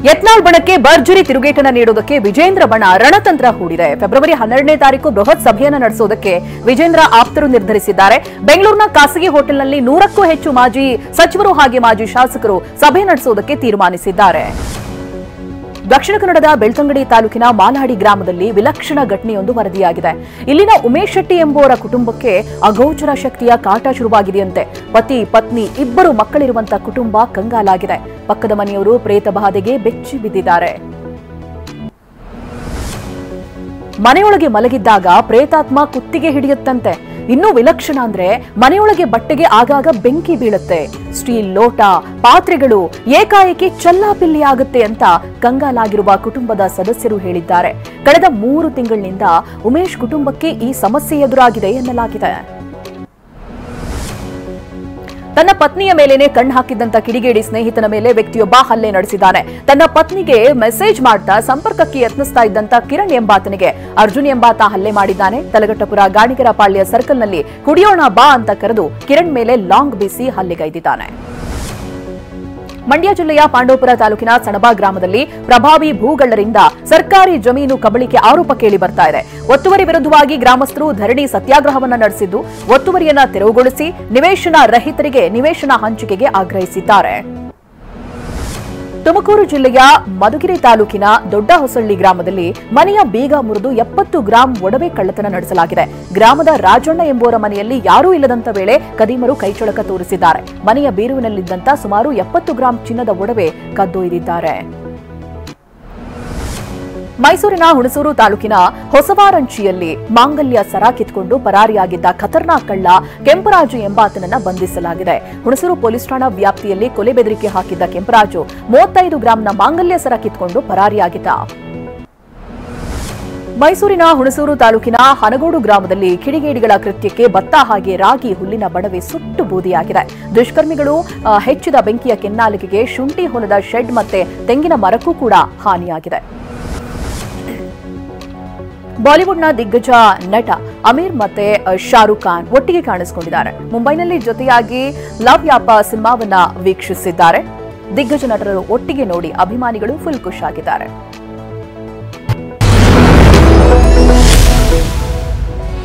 ಯತ್ನಾಳ್ ಬಣಕ್ಕೆ ಭರ್ಜರಿ ತಿರುಗೇಟನ ನೀಡುವುದಕ್ಕೆ ವಿಜೇಂದ್ರ ಬಣ ರಣತಂತ್ರ ಹೂಡಿದೆ. ಫೆಬ್ರವರಿ 12ನೇ ತಾರೀಕು ಬೃಹತ್ ಸಭೆಯನ್ನು ನಡೆಸುವುದಕ್ಕೆ ವಿಜೇಂದ್ರ ಆಪ್ತರು ನಿರ್ಧರಿಸಿದ್ದಾರೆ. ಬೆಂಗಳೂರಿನ ಖಾಸಗಿ ಹೋಟೆಲ್ನಲ್ಲಿ 100ಕ್ಕೂ ಹೆಚ್ಚು ಮಾಜಿ ಸಚಿವರು ಹಾಗೆ ಮಾಜಿ ಶಾಸಕರು ಸಭೆ ನಡೆಸುವುದಕ್ಕೆ ತೀರ್ಮಾನಿಸಿದ್ದಾರೆ. ದಕ್ಷಿಣ ಕನ್ನಡದ ಬೆಳ್ತಂಗಡಿ ತಾಲೂಕಿನ ಮಾಲಹಡಿ ಗ್ರಾಮದಲ್ಲಿ ವಿಲಕ್ಷಣ ಘಟನೆಯೊಂದು ವರದಿಯಾಗಿದೆ. ಇಲ್ಲಿನ ಉಮೇಶ್ ಶೆಟ್ಟಿ ಎಂಬುವರ ಕುಟುಂಬಕ್ಕೆ ಅಗೋಚರ ಶಕ್ತಿಯ ಕಾಟ ಶುರುವಾಗಿದೆಯಂತೆ. ಪತಿ ಪತ್ನಿ ಇಬ್ಬರು ಮಕ್ಕಳಿರುವಂತಹ ಕುಟುಂಬ ಕಂಗಾಲಾಗಿದೆ. ಪಕ್ಕದ ಮನೆಯವರು ಪ್ರೇತ ಬಾಧೆಗೆ ಬೆಚ್ಚಿ ಬಿದ್ದಿದ್ದಾರೆ. ಮನೆಯೊಳಗೆ ಮಲಗಿದ್ದಾಗ ಪ್ರೇತಾತ್ಮ ಕುತ್ತಿಗೆ ಹಿಡಿಯುತ್ತಂತೆ. ಇನ್ನೂ ವಿಲಕ್ಷಣ ಅಂದ್ರೆ ಮನೆಯೊಳಗೆ ಬಟ್ಟೆಗೆ ಆಗಾಗ ಬೆಂಕಿ ಬೀಳುತ್ತೆ. ಸ್ಟೀಲ್ ಲೋಟ ಪಾತ್ರೆಗಳು ಏಕಾಏಕಿ ಚಲ್ಲಾಪಿಲ್ಲಿ ಆಗುತ್ತೆ ಅಂತ ಕಂಗಾಲಾಗಿರುವ ಕುಟುಂಬದ ಸದಸ್ಯರು ಹೇಳಿದ್ದಾರೆ. ಕಳೆದ 3 ತಿಂಗಳಿನಿಂದ ಉಮೇಶ್ ಕುಟುಂಬಕ್ಕೆ ಈ ಸಮಸ್ಯೆ ಎದುರಾಗಿದೆ ಎನ್ನಲಾಗಿದೆ. ತನ್ನ ಪತ್ನಿಯ ಮೇಲೇನೆ ಕಣ್ಣು ಹಾಕಿದ್ದಂತ ಕಿಡಿಗೇಡಿ ಸ್ನೇಹಿತನ ಮೇಲೆ ವ್ಯಕ್ತಿಯೊಬ್ಬ ಹಲ್ಲೆ ನಡೆಸಿದ್ದಾನೆ. ತನ್ನ ಪತ್ನಿಗೆ ಮೆಸೇಜ್ ಮಾಡ್ತಾ ಸಂಪರ್ಕಕ್ಕೆ ಯತ್ನಿಸ್ತಾ ಇದ್ದಂತ ಕಿರಣ್ ಎಂಬಾತನಿಗೆ ಅರ್ಜುನ್ ಎಂಬಾತ ಹಲ್ಲೆ ಮಾಡಿದ್ದಾನೆ. ತಲಗಟ್ಟಪುರ ಗಾಣಿಗರ ಪಾಳ್ಯ ಸರ್ಕಲ್ನಲ್ಲಿ ಕುಡಿಯೋಣ ಬಾ ಅಂತ ಕರೆದು ಕಿರಣ್ ಮೇಲೆ ಲಾಂಗ್ ಬೀಸಿ ಹಲ್ಲೆಗೈದಿದ್ದಾನೆ. ಮಂಡ್ಯ ಜಿಲ್ಲೆಯ ಪಾಂಡವಪುರ ತಾಲೂಕಿನ ಸಣಬಾ ಗ್ರಾಮದಲ್ಲಿ ಪ್ರಭಾವಿ ಭೂಗಳ್ಳರಿಂದ ಸರ್ಕಾರಿ ಜಮೀನು ಕಬಳಿಕೆ ಆರೋಪ ಕೇಳಿ ಬರ್ತಾ ಇದೆ. ಒತ್ತುವರಿ ವಿರುದ್ಧವಾಗಿ ಗ್ರಾಮಸ್ಥರು ಧರಣಿ ಸತ್ಯಾಗ್ರಹವನ್ನು ನಡೆಸಿದ್ದು ಒತ್ತುವರಿಯನ್ನ ತೆರವುಗೊಳಿಸಿ ನಿವೇಶನ ರಹಿತರಿಗೆ ನಿವೇಶನ ಹಂಚಿಕೆಗೆ ಆಗ್ರಹಿಸಿದ್ದಾರೆ. ತುಮಕೂರು ಜಿಲ್ಲೆಯ ಮಧುಗಿರಿ ತಾಲೂಕಿನ ದೊಡ್ಡ ಹೊಸಳ್ಳಿ ಗ್ರಾಮದಲ್ಲಿ ಮನೆಯ ಬೀಗ ಮುರಿದು 70 ಗ್ರಾಂ ಒಡವೆ ಕಳ್ಳತನ ನಡೆಸಲಾಗಿದೆ. ಗ್ರಾಮದ ರಾಜಣ್ಣ ಎಂಬುವರ ಮನೆಯಲ್ಲಿ ಯಾರೂ ಇಲ್ಲದಂತ ವೇಳೆ ಕದೀಮರು ಕೈಚಳಕ ತೋರಿಸಿದ್ದಾರೆ. ಮನೆಯ ಬೀರುವಿನಲ್ಲಿದ್ದಂತ ಸುಮಾರು 70 ಗ್ರಾಂ ಚಿನ್ನದ ಒಡವೆ ಕದ್ದೊಯ್ದಿದ್ದಾರೆ. ಮೈಸೂರಿನ ಹುಣಸೂರು ತಾಲೂಕಿನ ಹೊಸವಾರಂಚಿಯಲ್ಲಿ ಮಾಂಗಲ್ಯ ಸರ ಕಿತ್ಕೊಂಡು ಪರಾರಿಯಾಗಿದ್ದ ಖತರ್ನಾಕ್ ಕಳ್ಳ ಕೆಂಪರಾಜು ಎಂಬಾತನನ್ನ ಬಂಧಿಸಲಾಗಿದೆ. ಹುಣಸೂರು ಪೊಲೀಸ್ ಠಾಣಾ ವ್ಯಾಪ್ತಿಯಲ್ಲಿ ಕೊಲೆ ಬೆದರಿಕೆ ಹಾಕಿದ್ದ ಕೆಂಪರಾಜು 35 ಗ್ರಾಂನ ಮಾಂಗಲ್ಯ ಸರ ಕಿತ್ಕೊಂಡು ಪರಾರಿಯಾಗಿದ್ದ. ಮೈಸೂರಿನ ಹುಣಸೂರು ತಾಲೂಕಿನ ಹನಗೋಡು ಗ್ರಾಮದಲ್ಲಿ ಕಿಡಿಗೇಡಿಗಳ ಕೃತ್ಯಕ್ಕೆ ಭತ್ತ ಹಾಗೆ ರಾಗಿ ಹುಲ್ಲಿನ ಬಣವೆ ಸುಟ್ಟು ಬೂದಿಯಾಗಿದೆ. ದುಷ್ಕರ್ಮಿಗಳು ಹೆಚ್ಚಿದ ಬೆಂಕಿಯ ಕೆನ್ನಾಲಿಗೆಗೆ ಶುಂಠಿ ಹೊಲದ ಶೆಡ್ ಮತ್ತೆ ತೆಂಗಿನ ಮರಕ್ಕೂ ಕೂಡ ಹಾನಿಯಾಗಿದೆ. ಬಾಲಿವುಡ್ನ ದಿಗ್ಗಜ ನಟ ಅಮೀರ್ ಮತ್ತೆ ಶಾರುಖ್ ಖಾನ್ ಒಟ್ಟಿಗೆ ಕಾಣಿಸಿಕೊಂಡಿದ್ದಾರೆ. ಮುಂಬೈನಲ್ಲಿ ಜೊತೆಯಾಗಿ ಲವ್ ಯಾಪ ಸಿನಿಮಾವನ್ನ ವೀಕ್ಷಿಸಿದ್ದಾರೆ. ದಿಗ್ಗಜ ನಟರು ಒಟ್ಟಿಗೆ ನೋಡಿ ಅಭಿಮಾನಿಗಳು ಫುಲ್ ಖುಷಿಯಾಗಿದ್ದಾರೆ.